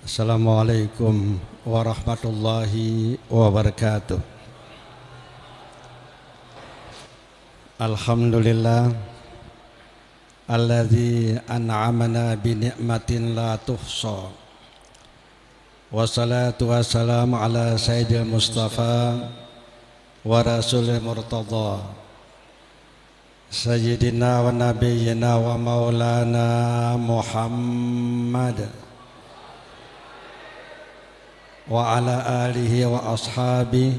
Assalamualaikum warahmatullahi wabarakatuh. Alhamdulillah alladzi an'amana bi ni'matin la tuhsa. Wassalatu wassalamu ala sayyidil mustafa wa rasulil murtada sayyidina wa nabiyyina wa maulana Muhammad wa ala alihi wa ashabi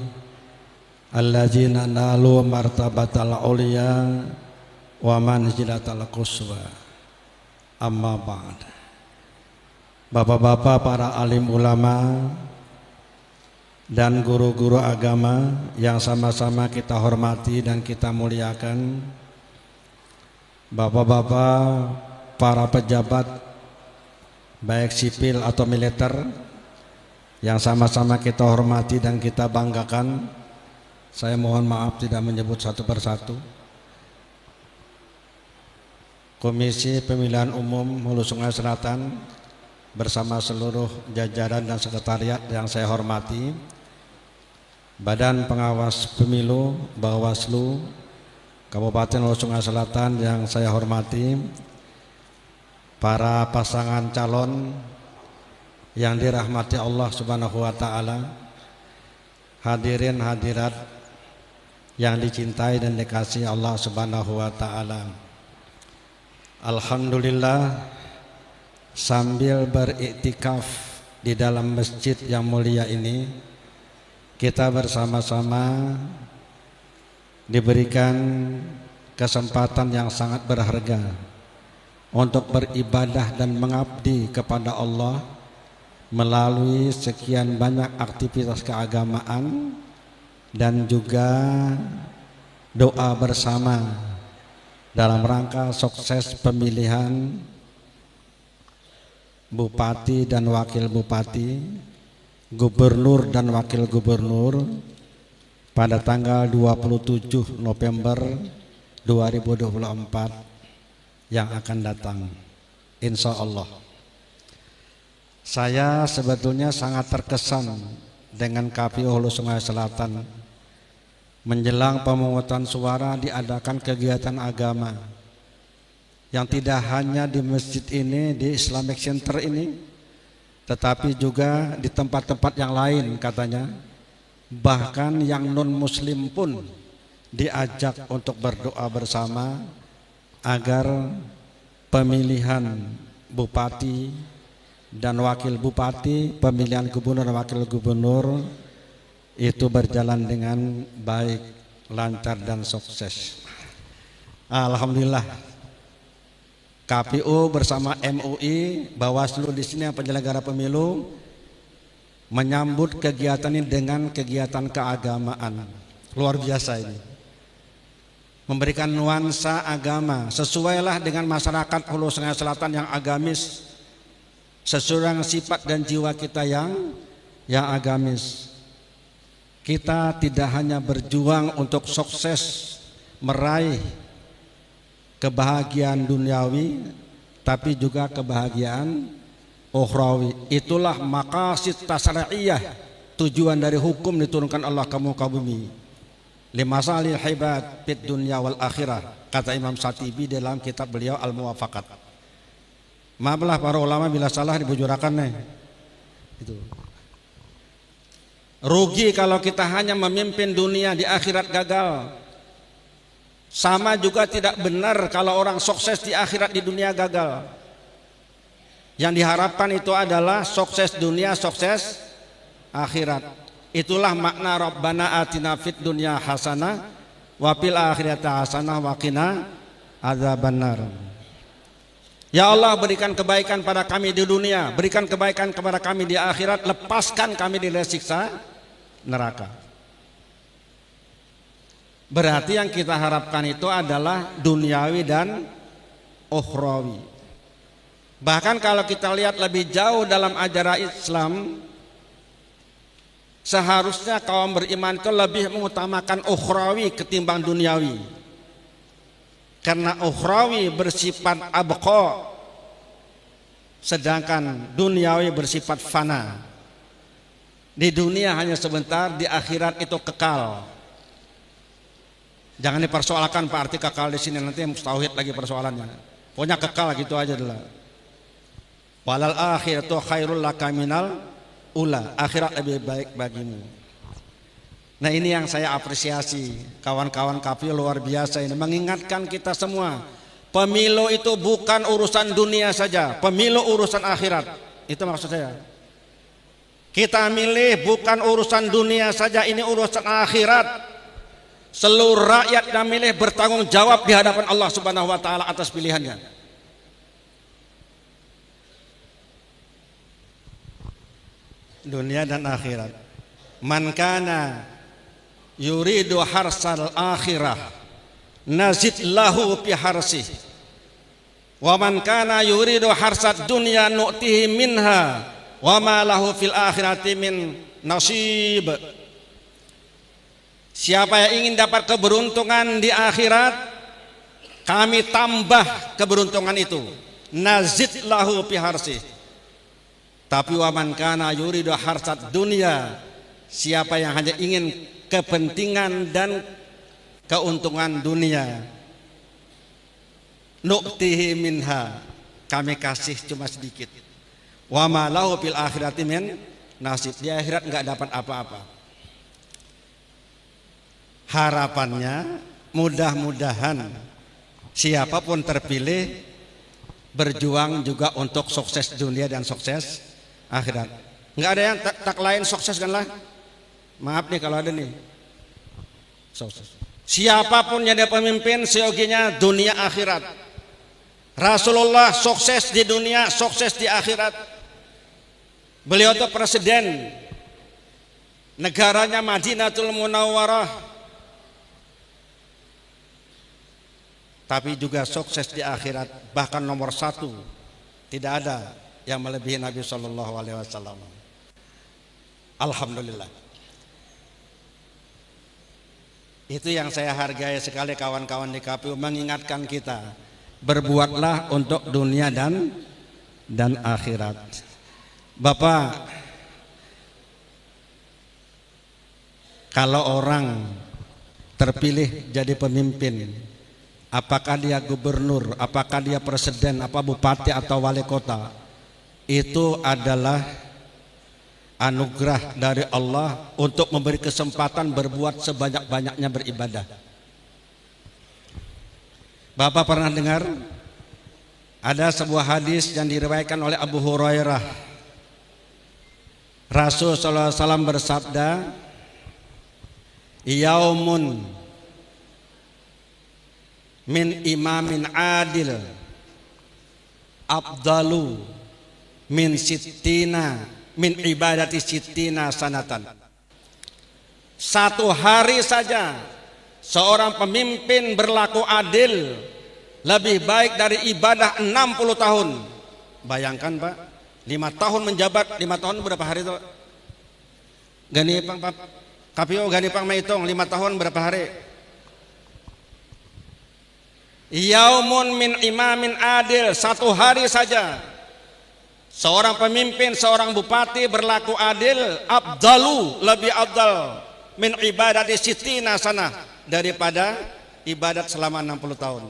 alladzina nalu martabatal ulia wa manzilatal quswa. Amma ba'd. Bapak-bapak para alim ulama dan guru-guru agama yang sama-sama kita hormati dan kita muliakan, bapak-bapak para pejabat baik sipil atau militer yang sama-sama kita hormati dan kita banggakan. Saya mohon maaf tidak menyebut satu persatu. Komisi Pemilihan Umum Hulu Sungai Selatan bersama seluruh jajaran dan sekretariat yang saya hormati, Badan Pengawas Pemilu Bawaslu Kabupaten Hulu Sungai Selatan yang saya hormati, para pasangan calon yang dirahmati Allah Subhanahu wa taala, hadirin hadirat yang dicintai dan dikasihi Allah Subhanahu wa taala. Alhamdulillah, sambil beriktikaf di dalam masjid yang mulia ini, kita bersama-sama diberikan kesempatan yang sangat berharga untuk beribadah dan mengabdi kepada Allah melalui sekian banyak aktivitas keagamaan dan juga doa bersama dalam rangka sukses pemilihan bupati dan wakil bupati, gubernur dan wakil gubernur pada tanggal 27 November 2024 yang akan datang, insya Allah. Saya sebetulnya sangat terkesan dengan KPU Hulu Sungai Selatan. Menjelang pemungutan suara diadakan kegiatan agama yang tidak hanya di masjid ini, di Islamic Center ini, tetapi juga di tempat-tempat yang lain katanya. Bahkan yang non muslim pun diajak untuk berdoa bersama agar pemilihan bupati dan wakil bupati, pemilihan gubernur dan wakil gubernur itu berjalan dengan baik, lancar dan sukses. Alhamdulillah, KPU bersama MUI, Bawaslu di sini yang penyelenggara pemilu menyambut kegiatan ini dengan kegiatan keagamaan. Luar biasa ini. Memberikan nuansa agama, sesuailah dengan masyarakat Hulu Sungai Selatan yang agamis, sesuai dengan sifat dan jiwa kita yang agamis. Kita tidak hanya berjuang untuk sukses meraih kebahagiaan duniawi, tapi juga kebahagiaan ukhrawi. Itulah maqasid tasyri'iyah, tujuan dari hukum diturunkan Allah ke muka bumi. Limasalil ibad fid dunya wal akhirah, kata Imam Syatibi dalam kitab beliau Al-Muwafaqat. Maaflah para ulama bila salah dibujurakan nih. Itu. Rugi kalau kita hanya memimpin dunia, di akhirat gagal. Sama juga tidak benar kalau orang sukses di akhirat, di dunia gagal. Yang diharapkan itu adalah sukses dunia, sukses akhirat. Itulah makna Rabbana atina fid dunya hasanah wa fil akhirati hasanah wa qina adzabannar. Ya Allah, berikan kebaikan pada kami di dunia, berikan kebaikan kepada kami di akhirat, lepaskan kami dari siksa neraka. Berarti yang kita harapkan itu adalah duniawi dan ukhrawi. Bahkan kalau kita lihat lebih jauh dalam ajaran Islam, seharusnya kaum beriman itu lebih mengutamakan ukhrawi ketimbang duniawi. Karena ukhrawi bersifat abqa, sedangkan duniawi bersifat fana. Di dunia hanya sebentar, di akhirat itu kekal. Jangan dipersoalkan Pak arti kekal di sini, nanti mustauhid lagi persoalannya. Pokoknya kekal gitu aja dulu. Walal akhiratu khairul laka minal ula, akhirat lebih baik bagimu. Nah ini yang saya apresiasi, kawan-kawan KPU luar biasa ini mengingatkan kita semua. Pemilu itu bukan urusan dunia saja, pemilu urusan akhirat. Itu maksud saya. Kita milih bukan urusan dunia saja, ini urusan akhirat. Seluruh rakyat yang milih bertanggung jawab di hadapan Allah Subhanahu wa taala atas pilihannya. Dunia dan akhirat. Man kana yuridu harsal akhirah nazid lahu fi harsih. Wa man kana yuridu harsad dunya nu'tihi minha wa ma lahu fil akhirati min nasib. Siapa yang ingin dapat keberuntungan di akhirat, kami tambah keberuntungan itu. Nazid lahu fi harsih. Tapi wa man kana yuridu harsad dunya, siapa yang hanya ingin kepentingan dan keuntungan dunia, nu'tihi minha, kami kasih cuma sedikit. Wa ma lahu fil akhirati min nasib, di akhirat enggak dapat apa-apa. Harapannya mudah-mudahan siapapun terpilih berjuang juga untuk sukses dunia dan sukses akhirat. Enggak ada yang tak lain sukses kan lah. Maaf nih kalau ada nih. Sukses. Siapapun yang dia pemimpin seyoginya dunia akhirat. Rasulullah sukses di dunia, sukses di akhirat. Beliau itu presiden. Negaranya Madinatul Munawwarah. Tapi juga sukses di akhirat, bahkan nomor satu. Tidak ada yang melebihi Nabi Sallallahu Alaihi Wasallam. Alhamdulillah. Itu yang saya hargai sekali kawan-kawan di KPU, mengingatkan kita berbuatlah untuk dunia dan akhirat. Bapak, kalau orang terpilih jadi pemimpin, apakah dia gubernur, apakah dia presiden, apa bupati atau wali kota, itu adalah anugerah dari Allah untuk memberi kesempatan berbuat sebanyak-banyaknya beribadah. Bapak pernah dengar ada sebuah hadis yang diriwayatkan oleh Abu Hurairah. Rasul sallallahu alaihi wasallam bersabda, "Yaumun min imamin adil afdalu min sittina min ibadati sittina sanatan." Satu hari saja seorang pemimpin berlaku adil lebih baik dari ibadah 60 tahun. Bayangkan Pak, 5 tahun menjabat, 5 tahun berapa hari itu? Gani Pang KPU Gani Pang menghitung 5 tahun berapa hari? Yaumun min imamin adil, satu hari saja seorang pemimpin, seorang bupati berlaku adil, abdalu, lebih abdal min ibadati sittina sanah, daripada ibadat selama 60 tahun.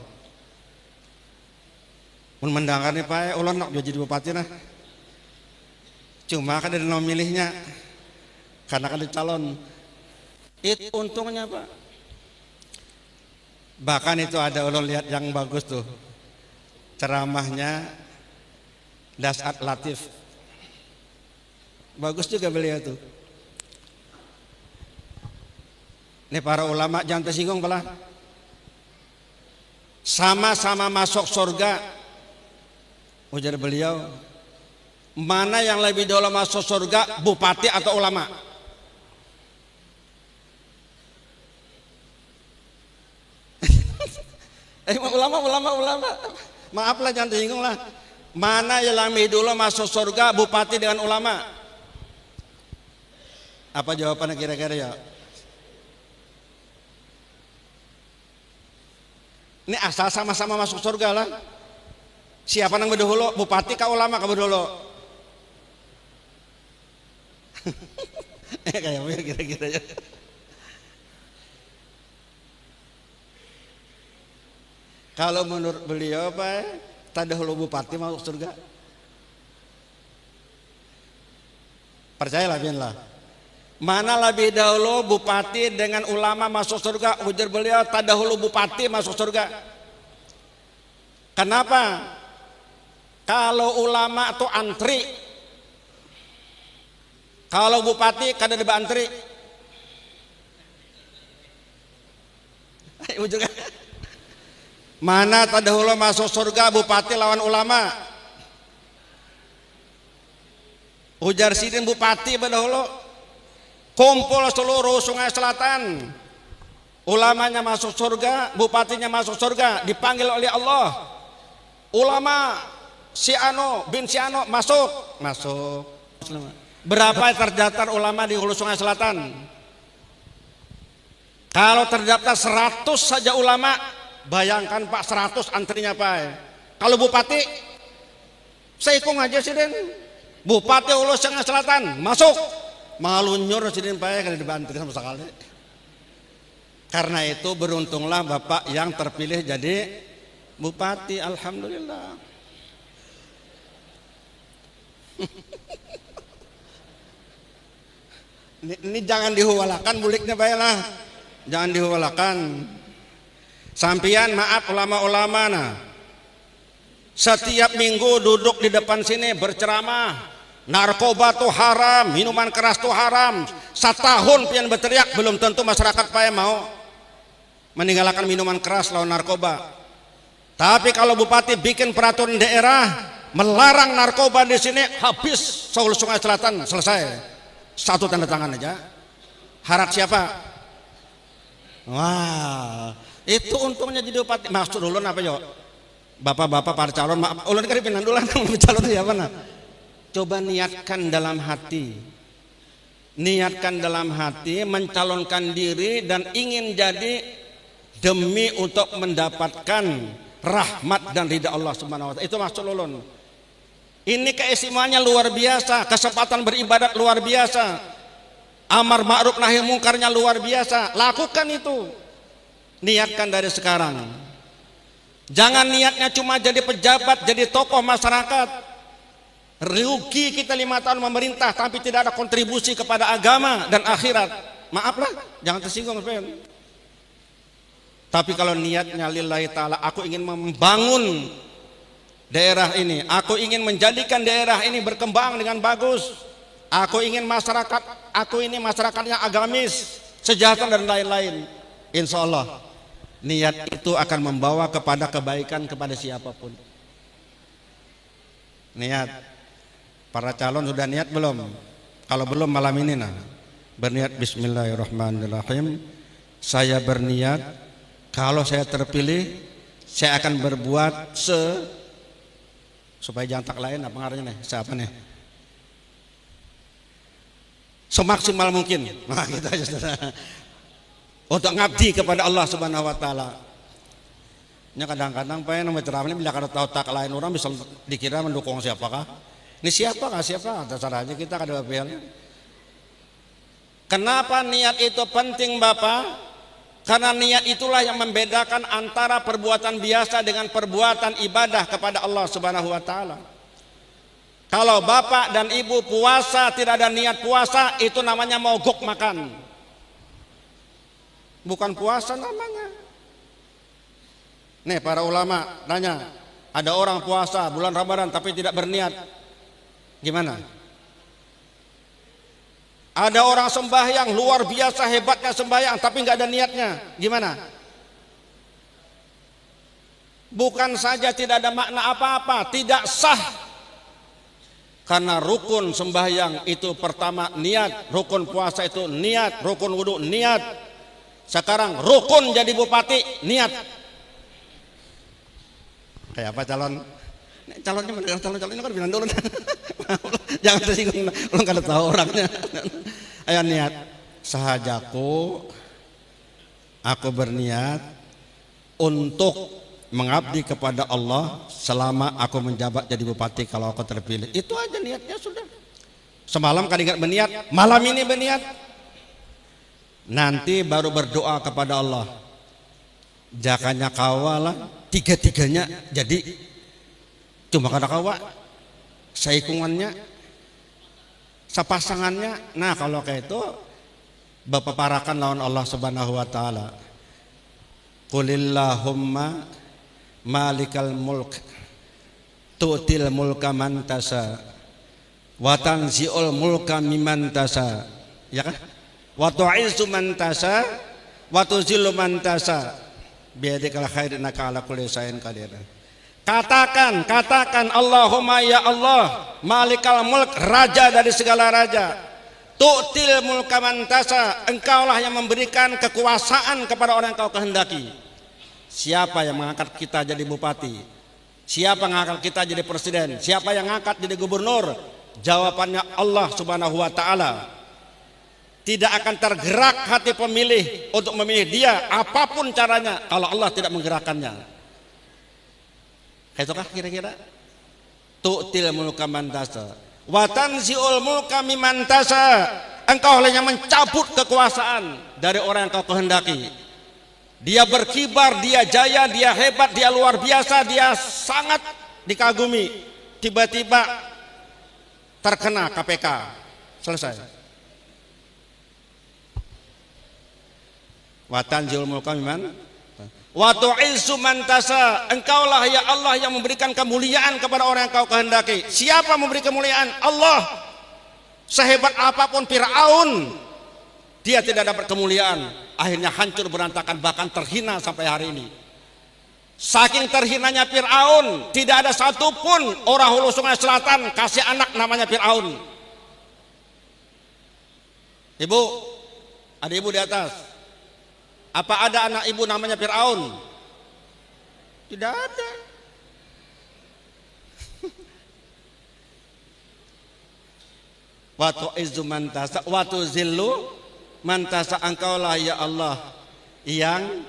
Mun mendengar nih Pak, ulun nak jadi bupati nah. Cuma kan ada nomor milihnya, karena kan calon. Itu untungnya Pak. Bahkan itu ada ulun lihat yang bagus tuh, ceramahnya Dasat Latif, bagus juga beliau tuh. Ini para ulama jangan tersinggung pala. Sama-sama masuk surga, ujar beliau. Mana yang lebih dulu masuk surga, bupati atau ulama? Ulama. Maaflah jangan tersinggung lah. Mana yang lebih dulu masuk surga, bupati dengan ulama? Apa jawabannya kira-kira ya? Ini asal sama-sama masuk surga lah. Siapa nang bedahulu? Bupati ka ulama ka bedahulu? Kayak kira-kira ya. Kalau menurut beliau Pak, tadahulu bupati masuk surga. Percayalah biarlah. Mana lebih dahulu bupati dengan ulama masuk surga? Ujar beliau, tadahulu bupati masuk surga. Kenapa? Kalau ulama itu antri, kalau bupati kada ada antri. Mana tadahulu masuk surga bupati lawan ulama? Ujar sidin bupati berdahulu. Kumpul seluruh Sungai Selatan, ulamanya masuk surga, bupatinya masuk surga, dipanggil oleh Allah. Ulama si Ano bin si Ano masuk. Berapa terdaftar ulama di Hulu Sungai Selatan? Kalau terdaftar 100 saja ulama, bayangkan Pak, 100 antrinya Pak. Kalau bupati, saya hitung aja sih Den. Bupati Hulu Sungai Selatan masuk. Malunyur sidin Pak kada dibantu sama sekali. Karena itu beruntunglah Bapak yang terpilih jadi bupati, alhamdulillah. Ini jangan dihuwalakan buliknya baiklah. Jangan dihuwalakan. Sampian maaf ulama-ulama nah. Setiap minggu duduk di depan sini berceramah. Narkoba tuh haram, minuman keras tuh haram. Setahun pian berteriak, belum tentu masyarakat Pak mau meninggalkan minuman keras lawan narkoba. Tapi kalau bupati bikin peraturan daerah melarang narkoba di sini, habis Seoul Sungai Selatan selesai. Satu tanda tangan aja. Harap siapa? Wah, itu untungnya jadi bupati. Maksud ulun apa yo? Bapak-bapak para calon, maaf, ulun kan pinan dulu calon siapa nah? Coba niatkan dalam hati. Niatkan dalam hati mencalonkan diri dan ingin jadi demi untuk mendapatkan rahmat dan ridha Allah Subhanahu wa taala. Itu maksud ulun. Ini keistimewaannya luar biasa, kesempatan beribadat luar biasa. Amar ma'ruf nahi mungkarnya luar biasa. Lakukan itu. Niatkan dari sekarang. Jangan niatnya cuma jadi pejabat, jadi tokoh masyarakat. Rugi kita 5 tahun memerintah tapi tidak ada kontribusi kepada agama dan akhirat. Maaflah, jangan tersinggung. Tapi kalau niatnya lillahi ta'ala, aku ingin membangun daerah ini, aku ingin menjadikan daerah ini berkembang dengan bagus, aku ingin masyarakat, aku ini masyarakatnya agamis, sejahtera dan lain-lain. Insya Allah niat itu akan membawa kepada kebaikan kepada siapapun. Niat. Para calon sudah niat belum? Kalau belum malam ini nah, berniat bismillahirrahmanirrahim. Saya berniat kalau saya terpilih saya akan berbuat supaya jangan tak lain apa ngarannya nih? Siapa nih? Semaksimal mungkin. Nah, gitu aja saudara. Untuk ngabdi kepada Allah Subhanahu wa taala. Nya kadang-kadang pengen ceramah ini bila kada tahu tak lain orang bisa dikira mendukung siapakah? Ini siapa kah siapa? Atas caranya kita kada bapel. Kenapa niat itu penting Bapak? Karena niat itulah yang membedakan antara perbuatan biasa dengan perbuatan ibadah kepada Allah Subhanahu wa taala. Kalau Bapak dan Ibu puasa tidak ada niat puasa, itu namanya mogok makan. Bukan puasa namanya. Nih para ulama tanya, ada orang puasa bulan Ramadan tapi tidak berniat. Gimana? Ada orang sembahyang luar biasa hebatnya sembahyang tapi nggak ada niatnya. Gimana? Bukan saja tidak ada makna apa-apa, tidak sah. Karena rukun sembahyang itu pertama niat, rukun puasa itu niat, rukun wudu niat. Sekarang rukun jadi bupati niat. Kayak apa calonnya mendengar calon ini kan bilang dulu. Jangan tersinggung, lu kada tahu orangnya. Ayo niat, sahajaku, aku berniat untuk mengabdi kepada Allah selama aku menjabat jadi bupati kalau aku terpilih. Itu aja niatnya sudah. Semalam kan ingat berniat, malam ini berniat. Nanti baru berdoa kepada Allah. Jakanya kawalah tiga-tiganya jadi cuma kada kawa saikungannya sepasangannya. Nah kalau kayak itu bapak parakan lawan Allah Subhanahu wa taala. Qulillahumma malikal mulk tu'til mulka man tasha wa tanzi'ul mulka mimman tasha, ya kan? Wa tu'izzu man tasha wa tuzillu man tasha biyadikal khair innaka ala kulli syai'in qadir. Katakan Allahumma ya Allah malikal mulk, raja dari segala raja, tu'til mulka man tasha, engkaulah yang memberikan kekuasaan kepada orang yang kau kehendaki. Siapa yang mengangkat kita jadi bupati? Siapa yang mengangkat kita jadi presiden? Siapa yang mengangkat jadi gubernur? Jawabannya Allah Subhanahu wa taala. Tidak akan tergerak hati pemilih untuk memilih dia apapun caranya kalau Allah tidak menggerakkannya. Itukah kira-kira? Tu'til mulka man tasha wa tanzi'ul mulka mimman tasha, engkau yang mencabut kekuasaan dari orang yang kau kehendaki. Dia berkibar, dia jaya, dia hebat, dia luar biasa, dia sangat dikagumi. Tiba-tiba terkena KPK, selesai. Wa tanzi'ul mulka mimman wa tu'izzu man tasha, engkaulah ya Allah yang memberikan kemuliaan kepada orang yang kau kehendaki. Siapa memberi kemuliaan? Allah. Sehebat apapun Fir'aun, dia tidak dapat kemuliaan, akhirnya hancur berantakan, bahkan terhina sampai hari ini. Saking terhinanya Fir'aun, tidak ada satupun orang hulu Sungai Selatan kasih anak namanya Fir'aun. Ibu, ada ibu di atas, apa ada anak ibu namanya Fir'aun? Tidak ada. Wa tu'izzu man tasha wa tuzillu man tasha, engkaulah ya Allah yang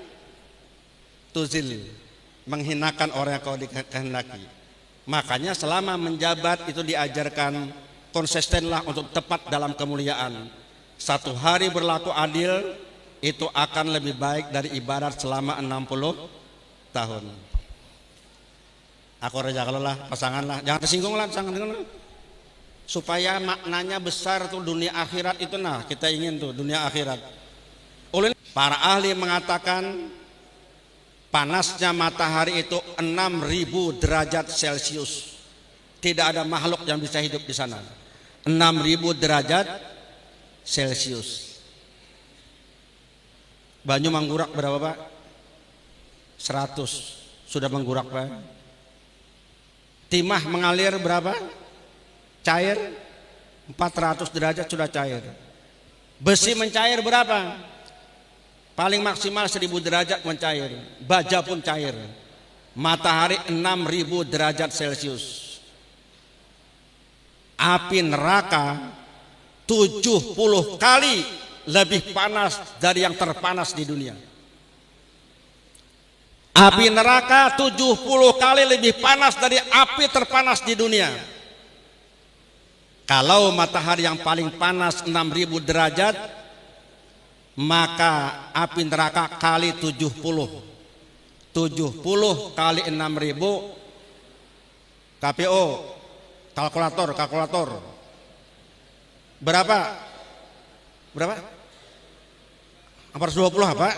tuzil, menghinakan orang yang kau dikehendaki. Makanya selama menjabat itu diajarkan konsistenlah untuk tepat dalam kemuliaan. Satu hari berlaku adil itu akan lebih baik dari ibadat selama 60 tahun. Aku raja kalau lah pasangan lah, jangan tersinggung lah pasangan, supaya maknanya besar tuh dunia akhirat itu. Nah kita ingin tuh dunia akhirat. Oleh para ahli mengatakan panasnya matahari itu 6.000 derajat Celcius. Tidak ada makhluk yang bisa hidup di sana. 6.000 derajat Celcius. Banyu menggurak berapa Pak? 100 sudah menggurak Pak. Timah mengalir berapa? Cair 400 derajat sudah cair. Besi mencair berapa? Paling maksimal 1000 derajat mencair. Baja pun cair. Matahari 6.000 derajat Celcius. Api neraka 70 kali lebih panas dari yang terpanas di dunia. Api neraka 70 kali lebih panas dari api terpanas di dunia. Kalau matahari yang paling panas 6.000 derajat, maka api neraka kali 70. 70 kali 6.000. KPO, kalkulator. Berapa? 420 apa?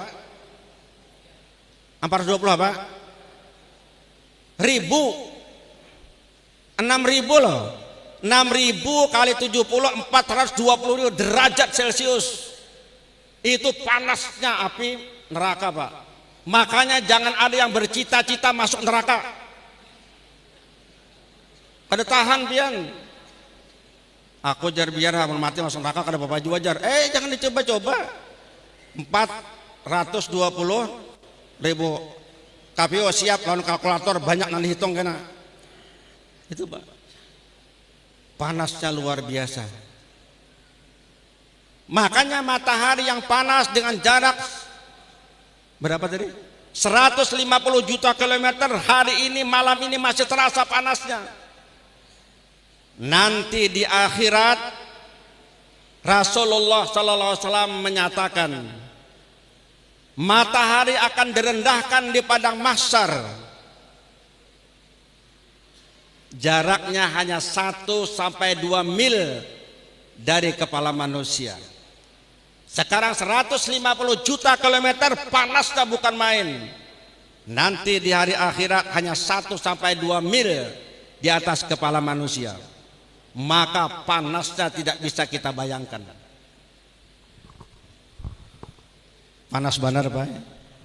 420 apa? Ribu. 6.000 loh. 6.000 kali 70 420 derajat Celcius. Itu panasnya api neraka Pak. Makanya jangan ada yang bercita-cita masuk neraka. Pada tahan pian. Aku jar biar mati masuk neraka kada bapak wajar. Jangan dicoba-coba. 420.000 KPO siap lawan kalkulator banyak nanti hitung kena. Itu Pak. Panasnya luar biasa. Makanya matahari yang panas dengan jarak berapa tadi? 150 juta kilometer, hari ini malam ini masih terasa panasnya. Nanti di akhirat Rasulullah sallallahu alaihi wasallam menyatakan matahari akan direndahkan di padang mahsyar. Jaraknya hanya 1 sampai 2 mil dari kepala manusia. Sekarang 150 juta kilometer, panasnya bukan main. Nanti di hari akhirat hanya 1 sampai 2 mil di atas kepala manusia. Maka panasnya tidak bisa kita bayangkan. Panas benar Pak.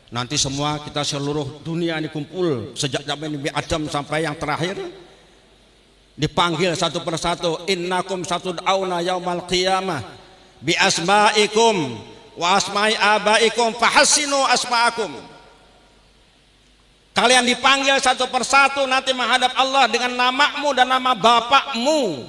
Nanti semua kita seluruh dunia ini kumpul, sejak zaman Nabi Adam sampai yang terakhir, dipanggil satu persatu. Innakum satud'auna yaumal qiyamah bi asma'ikum wa asma'i abaikum fahassinu asma'akum. Kalian dipanggil satu persatu nanti menghadap Allah dengan namamu dan nama bapakmu.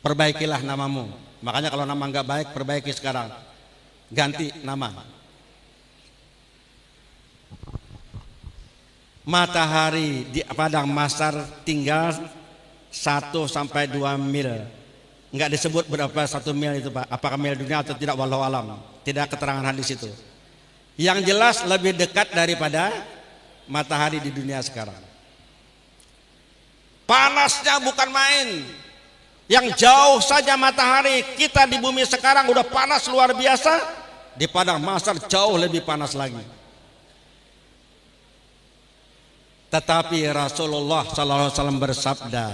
Perbaikilah namamu. Makanya kalau nama nggak baik, perbaiki sekarang, ganti nama. Matahari di padang mahsyar tinggal 1 sampai 2 mil. Enggak disebut berapa 1 mil itu Pak. Apakah mil dunia atau tidak, wallahu alam. Tidak keterangan hadis itu. Yang jelas lebih dekat daripada matahari di dunia sekarang. Panasnya bukan main. Yang jauh saja matahari, kita di bumi sekarang udah panas luar biasa. Di padang mahsyar jauh lebih panas lagi. Tetapi Rasulullah sallallahu alaihi wasallam bersabda,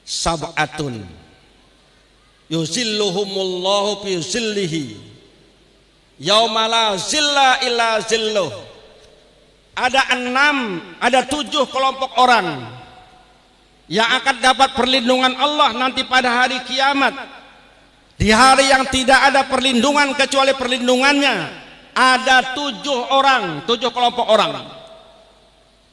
sab'atun yuzilluhumullahu fi zillihi yauma la zilla illa zilluh. Ada 7 kelompok orang yang akan dapat perlindungan Allah nanti pada hari kiamat. Di hari yang tidak ada perlindungan kecuali perlindungannya, ada 7 kelompok orang.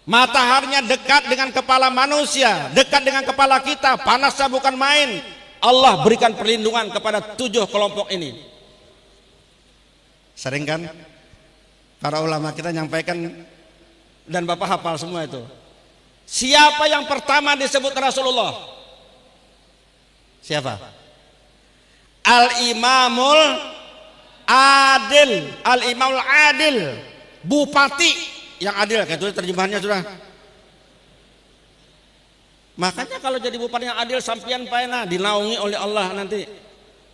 Mataharinya dekat dengan kepala manusia, dekat dengan kepala kita, panasnya bukan main. Allah berikan perlindungan kepada 7 kelompok ini. Sering kan para ulama kita nyampaikan, dan Bapak hafal semua itu. Siapa yang pertama disebut Rasulullah? Siapa? Al-Imamul Adil. Al-Imamul Adil, bupati yang adil. Kayak itu terjemahannya sudah. Makanya kalau jadi bupati yang adil, sampian paena dinaungi oleh Allah nanti.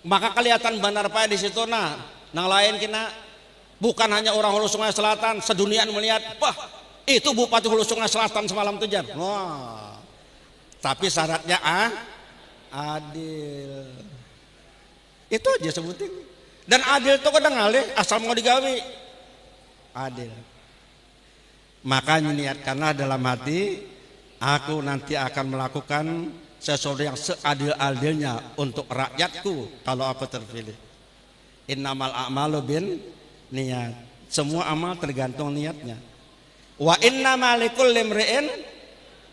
Maka kelihatan benar pae di situ nah. Nang lain kena bukan hanya orang Hulu Sungai Selatan, sedunia melihat, wah, itu bupati Hulu Sungai Selatan semalam tuh Jar. Wah. Tapi syaratnya adil. Itu aja sebutin. Dan adil itu kadang ngalih asal mau digawe. Adil. Makanya niatkanlah dalam hati, aku nanti akan melakukan sesuatu yang seadil-adilnya untuk rakyatku kalau aku terpilih. Innamal a'malu bin niat. Semua amal tergantung niatnya. Wa innamal likulli imri'in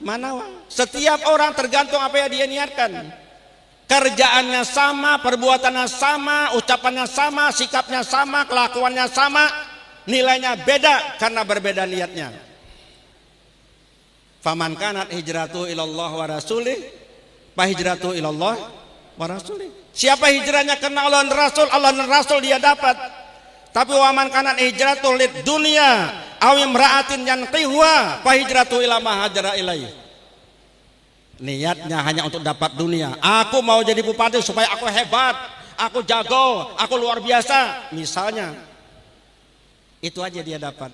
ma nawa. Setiap orang tergantung apa yang dia niatkan. Kerjaannya sama, perbuatannya sama, ucapannya sama, sikapnya sama, kelakuannya sama, nilainya beda karena berbeda niatnya. Faman kanat hijratu ilallah wa rasulih, fa hijratu ilallah wa rasulih. Siapa hijrahnya karena Allah dan Rasul, Allah dan Rasul dia dapat. Tapi waman kanat hijratu lid dunya aw imra'atin yanqihuha, fa hijratu ila ma hajara ilaih. Niatnya hanya untuk dapat dunia. Aku mau jadi bupati supaya aku hebat, aku jago, aku luar biasa, misalnya. Itu aja dia dapat.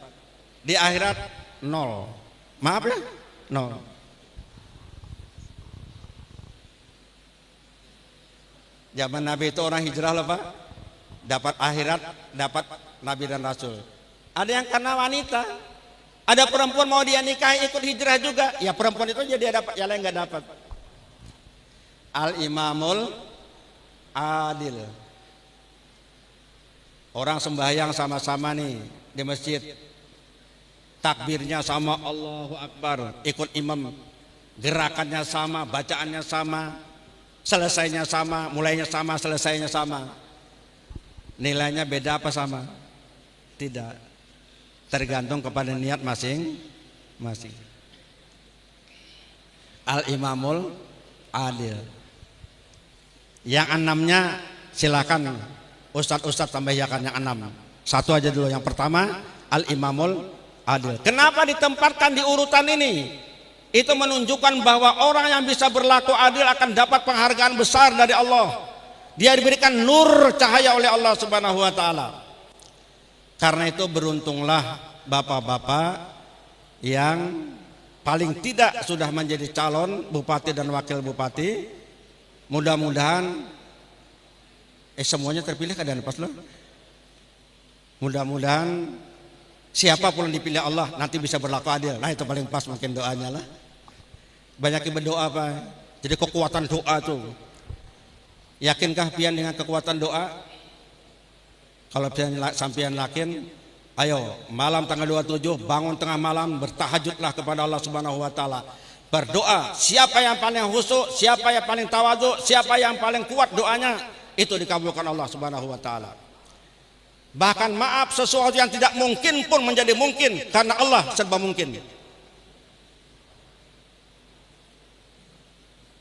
Di akhirat 0. Maaf ya, 0. Zaman Nabi itu orang hijrah loh Pak. Dapat akhirat, dapat Nabi dan Rasul. Ada yang karena wanita. Ada perempuan mau dia nikahi ikut hijrah juga. Ya perempuan itu aja dia dapat, yang lain nggak dapat. Al-Imamul Adil. Orang sembahyang sama-sama nih di masjid, takbirnya sama, Allahu Akbar, ikut imam, gerakannya sama, bacaannya sama, selesainya sama, mulainya sama, selesainya sama. Nilainya beda apa sama? Tidak. Tergantung kepada niat masing-masing. Al-Imamul Adil. Yang enamnya silakan Ustadz tambahkan yang enam. Satu aja dulu. Yang pertama Al-Imamul Adil. Kenapa ditempatkan di urutan ini? Itu menunjukkan bahwa orang yang bisa berlaku adil akan dapat penghargaan besar dari Allah. Dia diberikan nur cahaya oleh Allah Subhanahu wa taala. Karena itu beruntunglah bapak-bapak yang paling tidak sudah menjadi calon bupati dan wakil bupati. Mudah-mudahan semuanya terpilih keadaan pas loh. Mudah-mudahan siapapun yang dipilih Allah nanti bisa berlaku adil. Nah itu paling pas makin doanya lah. Banyak yang berdoa Pak. Jadi kekuatan doa tuh. Yakinkah pian dengan kekuatan doa? Kalau pian sampian yakin, ayo malam tanggal 27 bangun tengah malam bertahajudlah kepada Allah Subhanahu wa taala. Berdoa, siapa yang paling khusyuk, siapa yang paling tawadhu, siapa yang paling kuat doanya, itu dikabulkan Allah Subhanahu wa taala. Bahkan maaf sesuatu yang tidak mungkin pun menjadi mungkin karena Allah serba mungkin.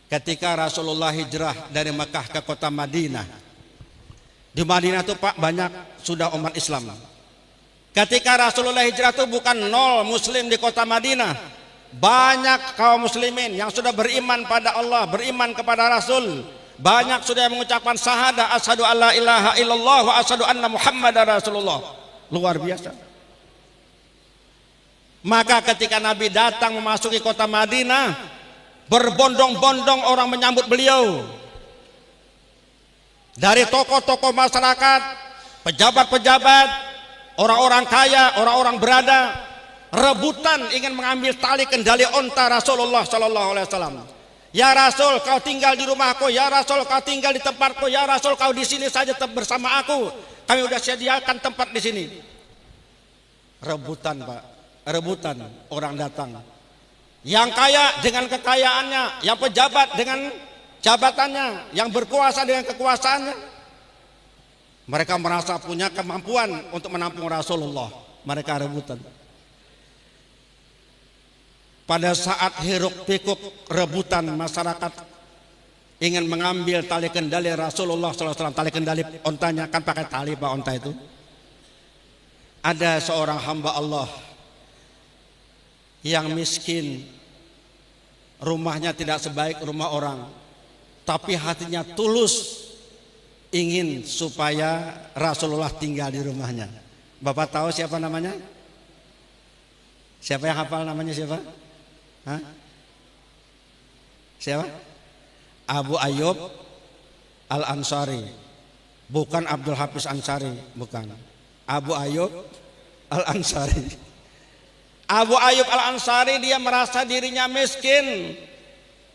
Ketika Rasulullah hijrah dari Mekah ke kota Madinah, di Madinah itu Pak banyak sudah umat Islam. Ketika Rasulullah hijrah itu bukan nol muslim di kota Madinah, banyak kaum muslimin yang sudah beriman pada Allah, beriman kepada Rasul. Banyak sudah yang mengucapkan syahadah asyhadu alla ilaha illallah wa asyhadu anna muhammadar rasulullah. Luar biasa. Maka ketika Nabi datang memasuki kota Madinah, berbondong-bondong orang menyambut beliau. Dari tokoh-tokoh masyarakat, pejabat-pejabat, orang-orang kaya, orang-orang berada, rebutan ingin mengambil tali kendali onta Rasulullah sallallahu alaihi wasallam. Ya Rasul, kau tinggal di rumahku. Ya Rasul, kau tinggal di tempatku. Ya Rasul, kau di sini saja tetap bersama aku. Kami sudah sediakan tempat di sini. Rebutan Pak, rebutan orang datang. Yang kaya dengan kekayaannya, yang pejabat dengan jabatannya, yang berkuasa dengan kekuasaannya. Mereka merasa punya kemampuan untuk menampung Rasulullah. Mereka rebutan. Pada saat hiruk pikuk rebutan masyarakat ingin mengambil tali kendali Rasulullah SAW, tali kendali ontanya, kan pakai tali Pak onta itu. Ada seorang hamba Allah yang miskin, rumahnya tidak sebaik rumah orang, tapi hatinya tulus ingin supaya Rasulullah tinggal di rumahnya. Bapak tahu siapa namanya? Siapa yang hafal namanya siapa? Hah? Siapa? Abu Ayyub Al-Ansari. Bukan Abdul Hafiz Ansari, bukan. Abu Ayyub Al-Ansari. Abu Ayyub Al-Ansari dia merasa dirinya miskin,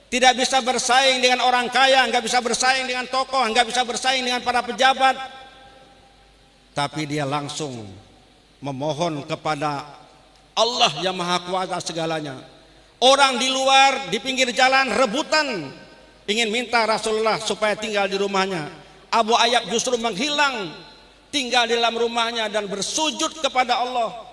tidak bisa bersaing dengan orang kaya, nggak bisa bersaing dengan tokoh, nggak bisa bersaing dengan para pejabat. Tapi dia langsung memohon kepada Allah yang Maha Kuasa segalanya. Orang di luar di pinggir jalan rebutan ingin minta Rasulullah supaya tinggal di rumahnya. Abu Ayyub justru menghilang, tinggal di dalam rumahnya dan bersujud kepada Allah.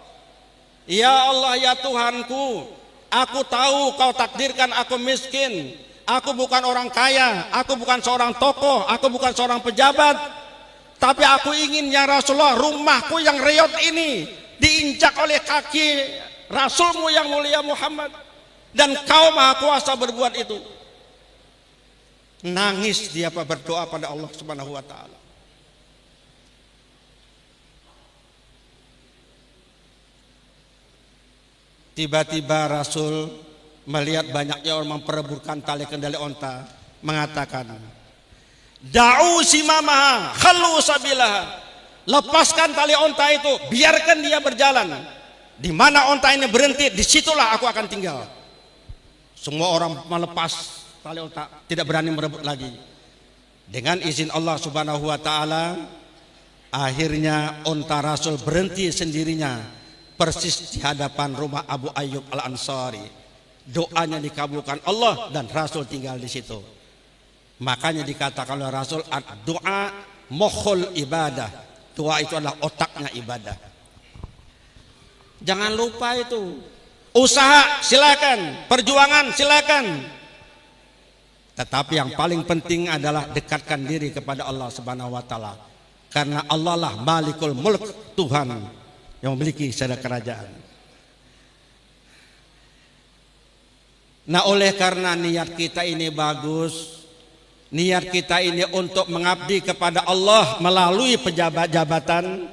Ya Allah, ya Tuhanku, aku tahu kau takdirkan aku miskin. Aku bukan orang kaya, aku bukan seorang tokoh, aku bukan seorang pejabat. Tapi aku ingin ya Rasulullah, rumahku yang reot ini diinjak oleh kaki Rasulmu yang mulia Muhammad. Dan kau Maha Kuasa berbuat itu. Nangis dia berdoa pada Allah Subhanahu wa taala. Tiba-tiba Rasul melihat banyaknya orang memperebutkan tali kendali onta, mengatakan, "Da'u simamaha, khallu sabilaha." Lepaskan tali onta itu, biarkan dia berjalan. Di mana onta ini berhenti, disitulah aku akan tinggal. Semua orang melepas tali onta, tidak berani merebut lagi. Dengan izin Allah Subhanahu wa taala, akhirnya onta Rasul berhenti sendirinya persis di hadapan rumah Abu Ayyub Al-Ansari. Doanya dikabulkan Allah dan Rasul tinggal di situ. Makanya dikatakan oleh Rasul, doa mokhul ibadah. Doa itu adalah otaknya ibadah. Jangan lupa itu. Usaha silakan, perjuangan silakan. Tetapi yang paling penting adalah dekatkan diri kepada Allah Subhanahu wa taala. Karena Allah lah Malikul Mulk, Tuhan yang memiliki segala kerajaan. Nah, oleh karena niat kita ini bagus, niat kita ini untuk mengabdi kepada Allah melalui pejabat jabatan,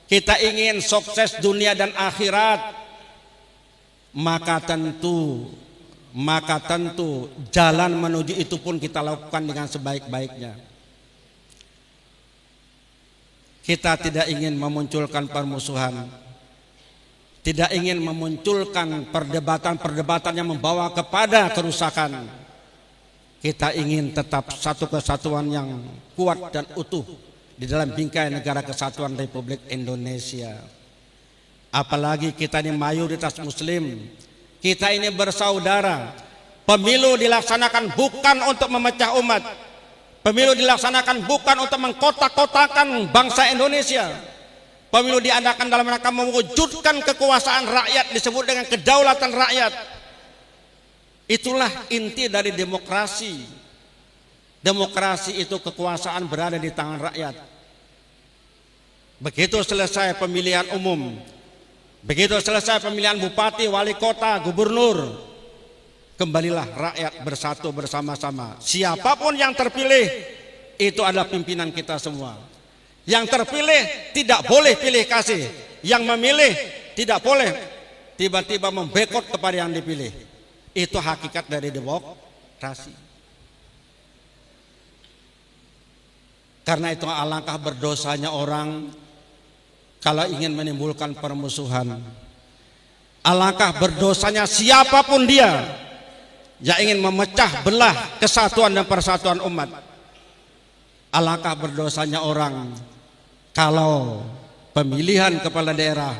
kita ingin sukses dunia dan akhirat, maka tentu jalan menuju itu pun kita lakukan dengan sebaik-baiknya. Kita tidak ingin memunculkan permusuhan, tidak ingin memunculkan perdebatan-perdebatan yang membawa kepada kerusakan. Kita ingin tetap satu kesatuan yang kuat dan utuh di dalam bingkai negara kesatuan Republik Indonesia. Apalagi kita ini mayoritas muslim, kita ini bersaudara. Pemilu dilaksanakan bukan untuk memecah umat, pemilu dilaksanakan bukan untuk mengkotak-kotakan bangsa Indonesia. Pemilu diadakan dalam rangka mewujudkan kekuasaan rakyat, disebut dengan kedaulatan rakyat. Itulah inti dari demokrasi. Demokrasi itu kekuasaan berada di tangan rakyat. Begitu selesai pemilihan umum, begitu selesai pemilihan bupati, wali kota, gubernur, kembalilah rakyat bersatu bersama-sama. Siapapun yang terpilih, itu adalah pimpinan kita semua. Yang terpilih tidak boleh pilih kasih, yang memilih tidak boleh tiba-tiba membekot kepada yang dipilih. Itu hakikat dari demokrasi. Karena itu alangkah berdosanya orang kalau ingin menimbulkan permusuhan. Alangkah berdosanya siapapun dia yang ingin memecah belah kesatuan dan persatuan umat. Alangkah berdosanya orang kalau pemilihan kepala daerah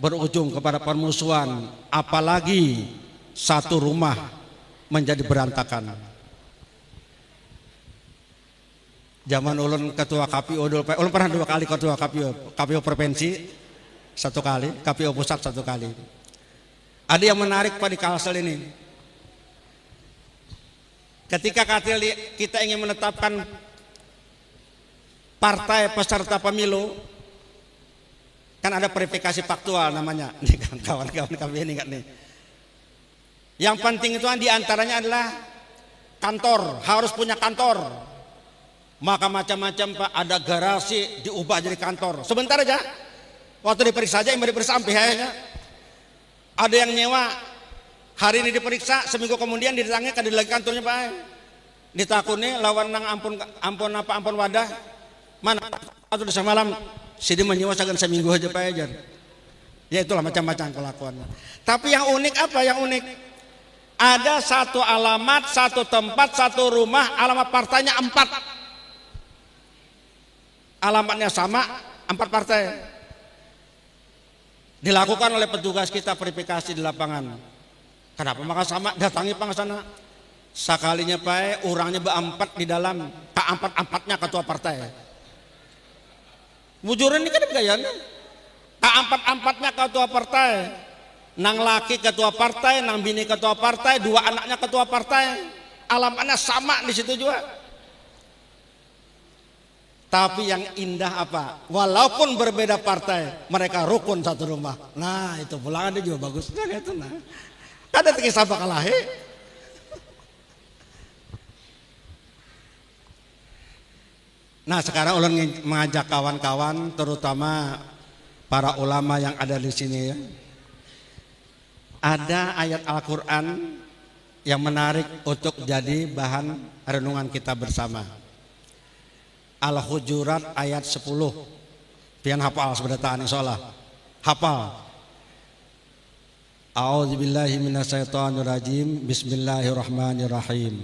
berujung kepada permusuhan, apalagi satu rumah menjadi berantakan. Zaman ulun ketua KPU dulu, ulun pernah 2 kali ketua KPU provinsi 1 kali, KPU pusat 1 kali. Ada yang menarik Pak di Kalsel ini. Ketika kita ingin menetapkan partai peserta pemilu, kan ada verifikasi faktual namanya. Ini kan kawan-kawan kami ini kan nih. Yang penting itu diantaranya adalah kantor, harus punya kantor. Maka macam-macam Pak, ada garasi diubah jadi kantor. Sebentar aja, waktu diperiksa aja yang diperiksa sampai aja. Ada yang nyewa, hari ini diperiksa, seminggu kemudian didatangnya ke lagi kantornya Pak. Ditakuni lawan nang ampun wadah. Mana atau di semalam sidi menyewa sagan seminggu aja Pak aja. Ya itulah macam-macam kelakuannya. Tapi yang unik apa? Yang unik ada satu alamat, satu tempat, satu rumah, alamat partainya 4. Alamatnya sama, 4 partai. Dilakukan oleh petugas kita verifikasi di lapangan. Kenapa maka sama? Datangi Pak ke sana. Sekalinya Pak, orangnya berempat di dalam, keempat-empatnya ketua partai. Wujuran ini kan gayanya. Keempat-empatnya ketua partai. Nang laki ketua partai, nang bini ketua partai, 2 anaknya ketua partai. Alamatnya sama di situ juga. Tapi yang indah apa? Walaupun berbeda partai, mereka rukun satu rumah. Nah itu pulangannya juga bagus. Nah, itu nah. Ada kisah bakalahe. Nah sekarang ulun mengajak kawan-kawan, terutama para ulama yang ada di sini ya. Ada ayat Al-Quran yang menarik untuk jadi bahan renungan kita bersama. Al-Hujurat ayat 10. Pian hafal sebenarnya insyaallah. Hafal. A'udzubillahi minasyaitonirrajim. Bismillahirrahmanirrahim.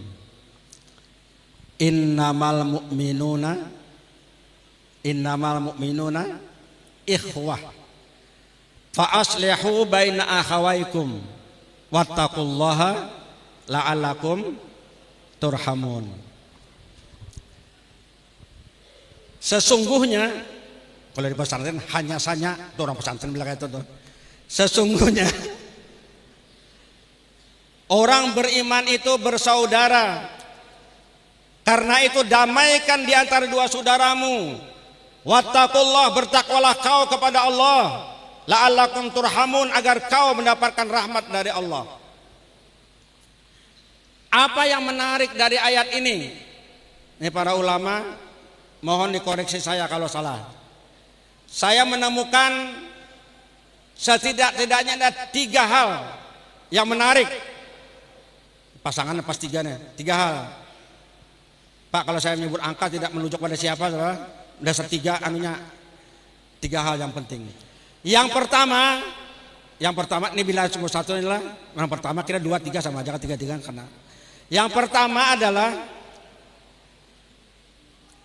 Innamal mu'minuna ikhwah. Fa aslihu baina akhawaykum wattaqullaha la'allakum turhamun. Sesungguhnya Kalau di pesantren hanya saja, tuh orang pesantren bilang itu tuh. Sesungguhnya orang beriman itu bersaudara. Karena itu damaikan di antara dua saudaramu. Wattaqullah, bertakwalah kau kepada Allah. La'allakum turhamun, agar kau mendapatkan rahmat dari Allah. Apa yang menarik dari ayat ini? Ini para ulama, mohon dikoreksi saya kalau salah. Saya menemukan setidak-tidaknya ada 3 hal yang menarik. Pasangan pas 3 nih, 3 hal. Pak, kalau saya menyebut angka tidak menunjuk pada siapa, dasar 3 anunya 3 hal yang penting. Yang pertama ini bila cuma satu inilah. Yang pertama kira 2, 3 sama aja, 3 karena. Yang pertama adalah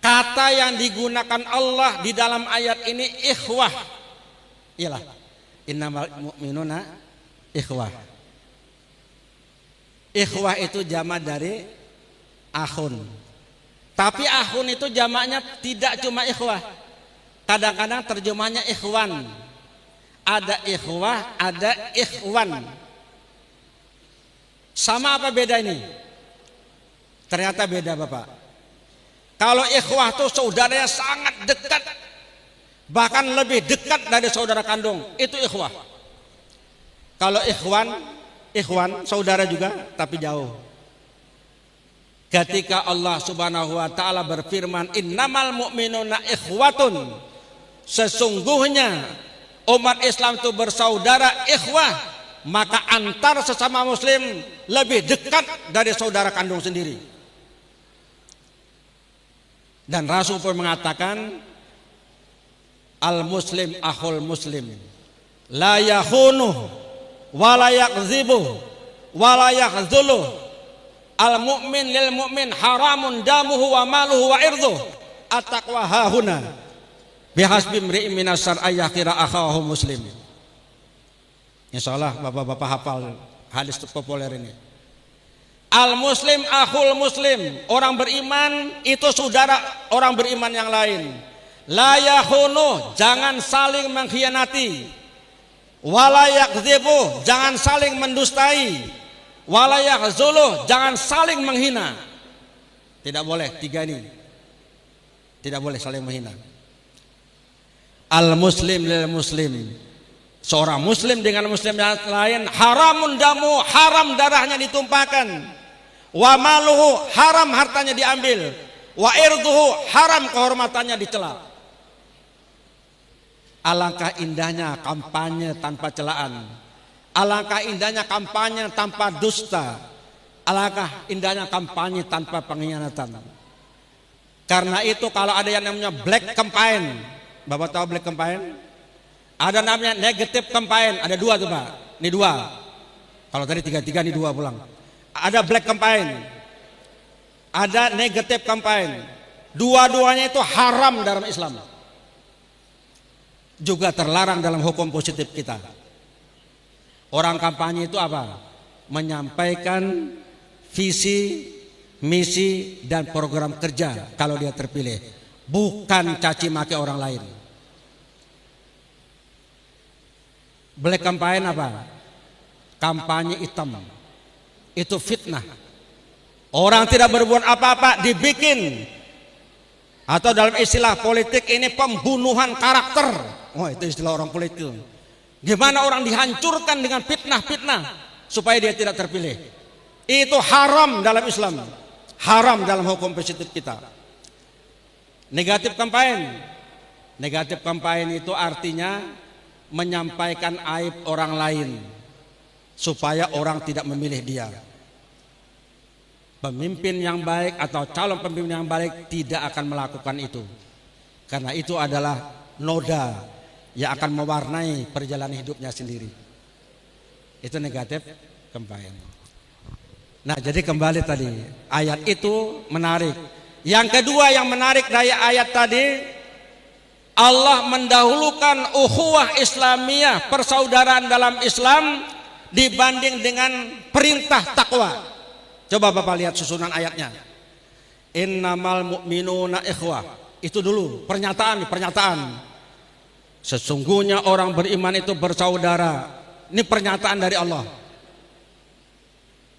kata yang digunakan Allah di dalam ayat ini ikhwah. Iyalah, innamal mu'minuna ikhwah. Ikhwah itu jamak dari akhun. Tapi akhun itu jamaknya tidak cuma ikhwah. Kadang-kadang terjemahnya ikhwan. Ada ikhwah, ada ikhwan. Sama apa beda ini? Ternyata beda, Bapak. Kalau ikhwah itu saudaranya sangat dekat, bahkan lebih dekat dari saudara kandung, itu ikhwah. Kalau ikhwan saudara juga tapi jauh. Ketika Allah Subhanahu wa taala berfirman, innamal mu'minuna ikhwatun, sesungguhnya umat Islam itu bersaudara ikhwah, maka antar sesama muslim lebih dekat dari saudara kandung sendiri. Dan Rasul pun mengatakan, al muslim akhul muslim, la yakhunuh wa la yakzibuh wa la yakhzuluh. Al mu'min lil mu'min haramun damuhu wa maluhu wa irduh. At-taqwa hahuna bihasbi imri'in minas syar'i yakhira akhahu muslim. Insyaallah bapak-bapak hafal hadis populer ini. Al muslim akhul muslim, orang beriman itu saudara orang beriman yang lain. La yakhunu, jangan saling mengkhianati. Wa la yakdzibu, jangan saling mendustai. Wala yakhzuluh, jangan saling menghina. Tidak boleh, 3 ini. Tidak boleh saling menghina. Al muslim lil muslim, seorang muslim dengan muslim yang lain haramun damu, haram darahnya ditumpahkan. Wa maluhu, haram hartanya diambil. Wa irduhu, haram kehormatannya dicela. Alangkah indahnya kampanye tanpa celaan. Alangkah indahnya kampanye tanpa dusta. Alangkah indahnya kampanye tanpa pengkhianatan. Karena itu kalau ada yang namanya black campaign, Bapak tahu black campaign? Ada namanya negative campaign, ada 2 tuh Pak. Ini 2. Kalau tadi 3 ini 2 pulang. Ada black campaign, ada negative campaign. Dua-duanya itu haram dalam Islam. Juga terlarang dalam hukum positif kita. Orang kampanye itu apa? Menyampaikan visi, misi, dan program kerja kalau dia terpilih. Bukan caci maki orang lain. Black campaign apa? Kampanye hitam. Itu fitnah. Orang tidak berbuat apa-apa dibikin. Atau dalam istilah politik ini pembunuhan karakter. Oh, itu istilah orang politik. Gimana orang dihancurkan dengan fitnah-fitnah supaya dia tidak terpilih. Itu haram dalam Islam. Haram dalam hukum positif kita. Negatif campaign. Negatif campaign itu artinya menyampaikan aib orang lain supaya orang tidak memilih dia. Pemimpin yang baik atau calon pemimpin yang baik tidak akan melakukan itu. Karena itu adalah noda yang akan mewarnai perjalanan hidupnya sendiri. Itu negatif campaign. Nah, jadi kembali tadi, ayat itu menarik. Yang kedua yang menarik dari ayat tadi, Allah mendahulukan ukhuwah Islamiyah, persaudaraan dalam Islam dibanding dengan perintah takwa. Coba Bapak lihat susunan ayatnya. Innamal mu'minuna ikhwah. Itu dulu pernyataan. Sesungguhnya orang beriman itu bersaudara. Ini pernyataan dari Allah.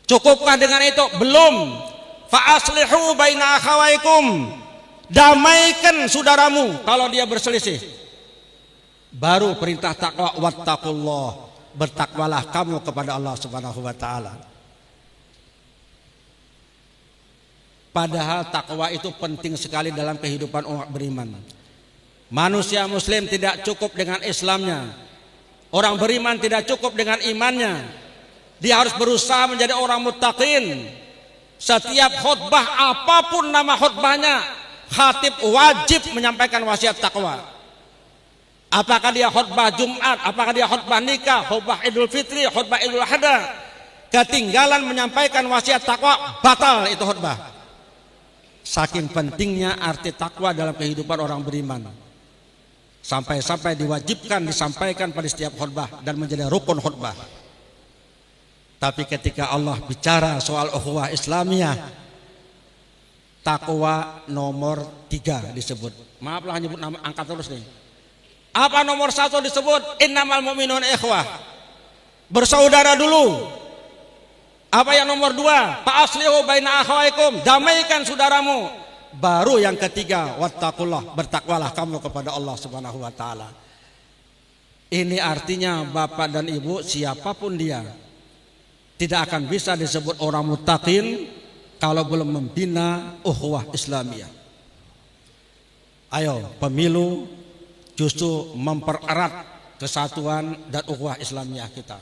Cukupkah dengan itu? Belum. Fa aslihu baina akhawaikum. Damaikan saudaramu kalau dia berselisih. Baru perintah takwa, wattaqullah. Bertakwalah kamu kepada Allah Subhanahu wa taala. Padahal takwa itu penting sekali dalam kehidupan umat beriman. Manusia muslim tidak cukup dengan Islamnya. Orang beriman tidak cukup dengan imannya. Dia harus berusaha menjadi orang muttaqin. Setiap khutbah, apapun nama khutbahnya, khatib wajib menyampaikan wasiat takwa. Apakah dia khutbah Jumat, apakah dia khutbah nikah, khutbah Idul Fitri, khutbah Idul Adha, ketinggalan menyampaikan wasiat takwa, batal itu khutbah. Saking pentingnya arti takwa dalam kehidupan orang beriman. Sampai-sampai diwajibkan disampaikan pada setiap khutbah dan menjadi rukun khutbah. Tapi ketika Allah bicara soal ukhuwah Islamiyah, takwa nomor 3 disebut. Maaflah nyebut nama, angkat terus nih. Apa nomor 1 disebut? Innamal mu'minun ikhwah. Bersaudara dulu. Apa yang nomor 2? Fa aslihu baina akhawaikum. Damaikan saudaramu. Baru yang ketiga, wattaqullah, bertakwalah kamu kepada Allah Subhanahu wa taala. Ini artinya bapak dan ibu siapapun dia tidak akan bisa disebut orang muttaqin kalau belum membina ukhuwah Islamiyah. Ayo, pemilu justru mempererat kesatuan dan ukhuwah Islamiyah kita.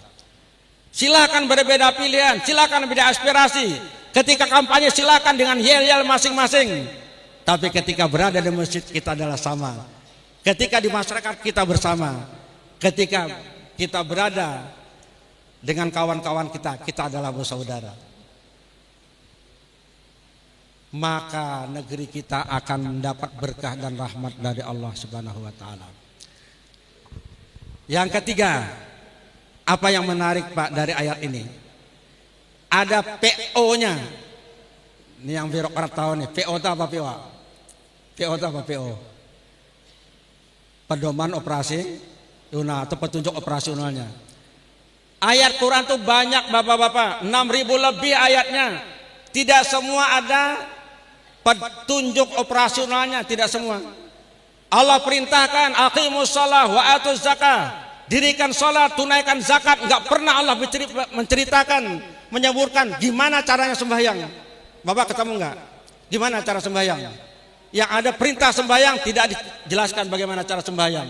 Silakan berbeda pilihan, silakan berbeda aspirasi. Ketika kampanye silakan dengan yel-yel masing-masing. Tapi ketika berada di masjid kita adalah sama. Ketika di masyarakat kita bersama. Ketika kita berada dengan kawan-kawan kita, kita adalah bersaudara. Maka negeri kita akan mendapat berkah dan rahmat dari Allah Subhanahu wa taala. Yang ketiga, apa yang menarik Pak dari ayat ini? Ada PO-nya. Ini yang birokrat tahu nih, PO itu apa PO? PO itu apa PO? Pedoman operasi atau petunjuk operasionalnya. Ayat Quran itu banyak Bapak-bapak, 6.000 lebih ayatnya. Tidak semua ada petunjuk operasionalnya, tidak semua. Allah perintahkan aqimus shalah wa atuz zakah. Dirikan salat, tunaikan zakat. Enggak pernah Allah menceritakan, menyebutkan gimana caranya sembahyang. Bapak ketemu enggak? Gimana cara sembahyang? Yang ada perintah sembahyang tidak dijelaskan bagaimana cara sembahyang.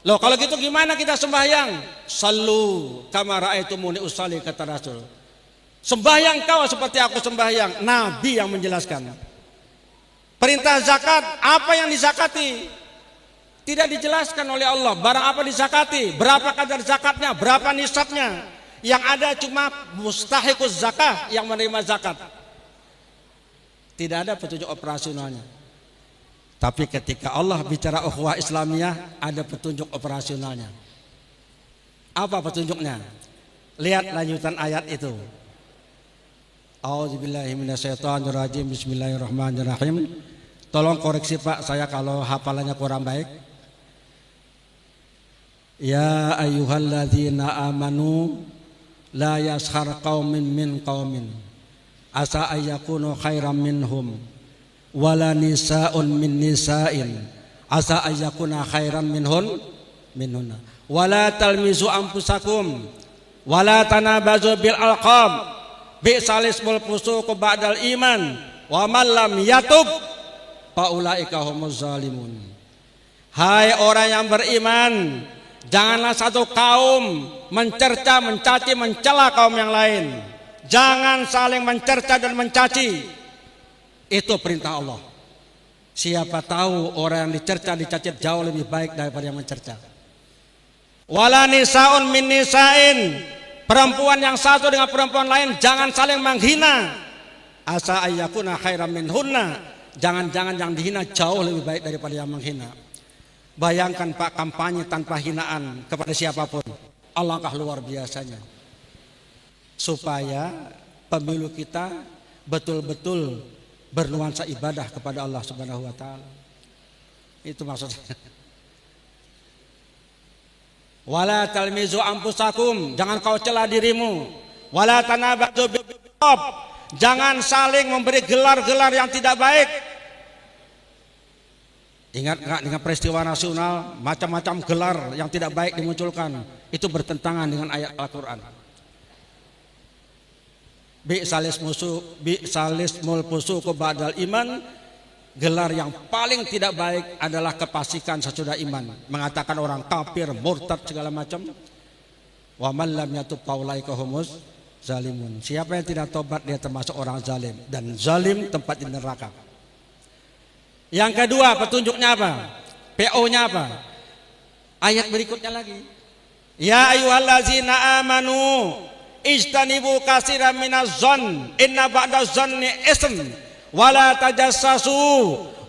Loh kalau gitu gimana kita sembahyang? Sallu kama ra'aitumuni usalli, kata Rasul. Sembahyang kau seperti aku sembahyang. Nabi yang menjelaskan. Perintah zakat, apa yang dizakati? Tidak dijelaskan oleh Allah. Barang apa dizakati? Berapa kadar zakatnya? Berapa nisabnya? Yang ada cuma mustahiquz zakah, yang menerima zakat. Tidak ada petunjuk operasionalnya. Tapi ketika Allah bicara ukhuwah Islamiyah, ada petunjuk operasionalnya. Apa petunjuknya? Lihat lanjutan ayat itu. A'udzubillahi minasyaitonirrajim. Bismillahirrahmanirrahim. Tolong koreksi Pak, saya kalau hafalannya kurang baik. Ya ayyuhalladzina amanu la yaskhar qaumin min qaumin asa ayyakunu khairam minhum wala nisaun min nisain asa ayyakuna khairan minhunna wala talmizu anfusakum wala tanabazu bil alqab bi'sal ismul fusuq ba'dal iman wa man lam yatub fa ulaika humuz zalimun. Hai orang yang beriman, janganlah satu kaum mencerca, mencaci, mencela kaum yang lain. Jangan saling mencerca dan mencaci. Itu perintah Allah. Siapa tahu orang yang dicerca, dicaci jauh lebih baik daripada yang mencerca. Wala nisaun min nisain. Perempuan yang satu dengan perempuan lain jangan saling menghina. Asa ayyakuna khairam minhunna. Jangan-jangan yang dihina jauh lebih baik daripada yang menghina. Bayangkan Pak, kampanye tanpa hinaan kepada siapapun. Alangkah luar biasanya. Supaya pemilu kita betul-betul bernuansa ibadah kepada Allah Subhanahu wa taala. Itu maksudnya. Wala talmizu anfusakum, jangan kau cela dirimu. Wala tanabadu bil alqab, jangan saling memberi gelar-gelar yang tidak baik. Ingat enggak dengan peristiwa nasional, macam-macam gelar yang tidak baik dimunculkan, itu bertentangan dengan ayat Al-Qur'an. Bi'salismul fusuqu ba'dal iman, gelar yang paling tidak baik adalah kefasikan sesudah iman, mengatakan orang kafir, murtad segala macam. Wa man lam yatub faulaika humus zalimun, siapa yang tidak tobat dia termasuk orang zalim, dan zalim tempat di neraka. Yang kedua petunjuknya apa? PO-nya apa? Ayat berikutnya lagi. Ya ayyuhallazina amanu ijtanibu katsiran minaz-zann inna ba'daz-zanni ism wala tajassasu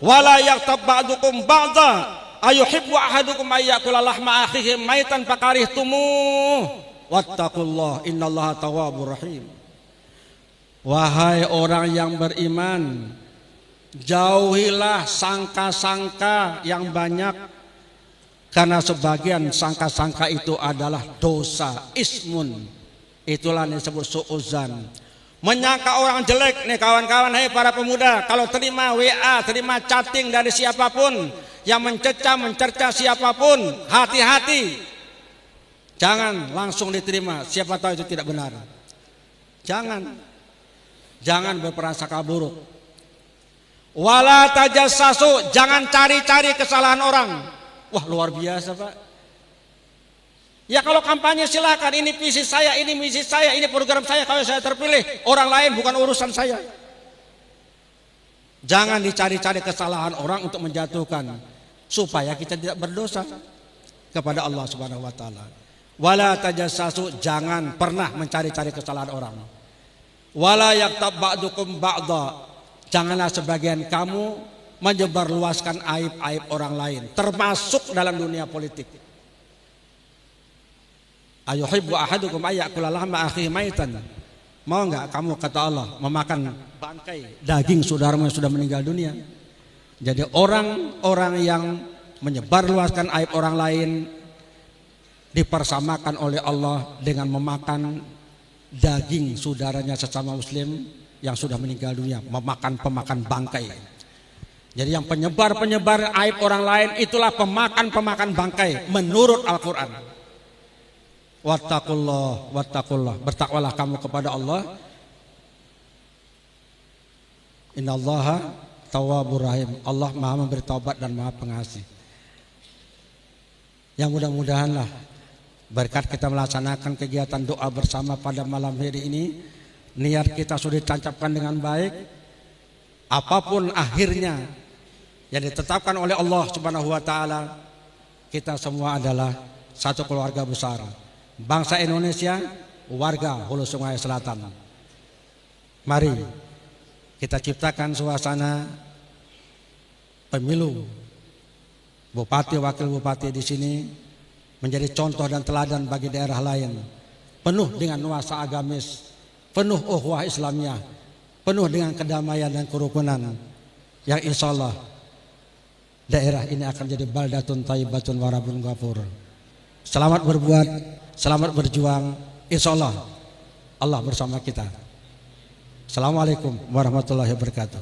wala yaghtab ba'dukum ba'dha ayuhibbu ahadukum ayyakula lahma akhihi maitan fakarihtumuh wattaqullah innallaha tawwabur rahim. Wahai orang yang beriman, jauhilah sangka-sangka yang banyak, karena sebagian sangka-sangka itu adalah dosa, ismun. Itulah yang disebut su'uzan. Menyangka orang jelek nih kawan-kawan, hai para pemuda, kalau terima WA, terima chatting dari siapapun yang mencerca siapapun, hati-hati, jangan langsung diterima, siapa tahu itu tidak benar. Jangan berprasangka buruk. Wala tajassasu, jangan cari-cari kesalahan orang. Wah, luar biasa, Pak. Ya kalau kampanye silakan, ini visi saya, ini misi saya, ini program saya, kalau saya terpilih, orang lain bukan urusan saya. Jangan dicari-cari kesalahan orang untuk menjatuhkan, supaya kita tidak berdosa kepada Allah Subhanahu wa taala. Wala tajassasu, jangan pernah mencari-cari kesalahan orang. Wala yaktab ba'dukum ba'dha, janganlah sebagian kamu menyebarluaskan aib-aib orang lain, termasuk dalam dunia politik. Ayuhibbu ahadukum ayyakula lahma akhihi maitan, mau enggak kamu, kata Allah, memakan bangkai daging saudaramu yang sudah meninggal dunia? Jadi orang-orang yang menyebarluaskan aib orang lain dipersamakan oleh Allah dengan memakan daging saudaranya sesama muslim yang sudah meninggal dunia, memakan pemakan bangkai. Jadi yang penyebar aib orang lain itulah pemakan bangkai menurut Al-Qur'an. Wattaqullah, bertakwalah kamu kepada Allah. Innallaha tawwabur rahim, Allah Maha memberi taubat dan Maha pengasih. Yang mudah-mudahanlah berkat kita melaksanakan kegiatan doa bersama pada malam hari ini, niat kita sudah ditancapkan dengan baik. Apapun akhirnya yang ditetapkan oleh Allah Subhanahu wa taala, kita semua adalah satu keluarga besar. Bangsa Indonesia, warga Hulu Sungai Selatan. Mari kita ciptakan suasana pemilu bupati, wakil bupati di sini menjadi contoh dan teladan bagi daerah lain. Penuh dengan nuansa agamis, penuh ukhuwah Islamiyah, penuh dengan kedamaian dan kerukunan, yang insya Allah daerah ini akan jadi baldatun thayyibatun wa rabbun ghafur. Selamat berbuat, selamat berjuang, insya Allah Allah bersama kita. Assalamualaikum warahmatullahi wabarakatuh.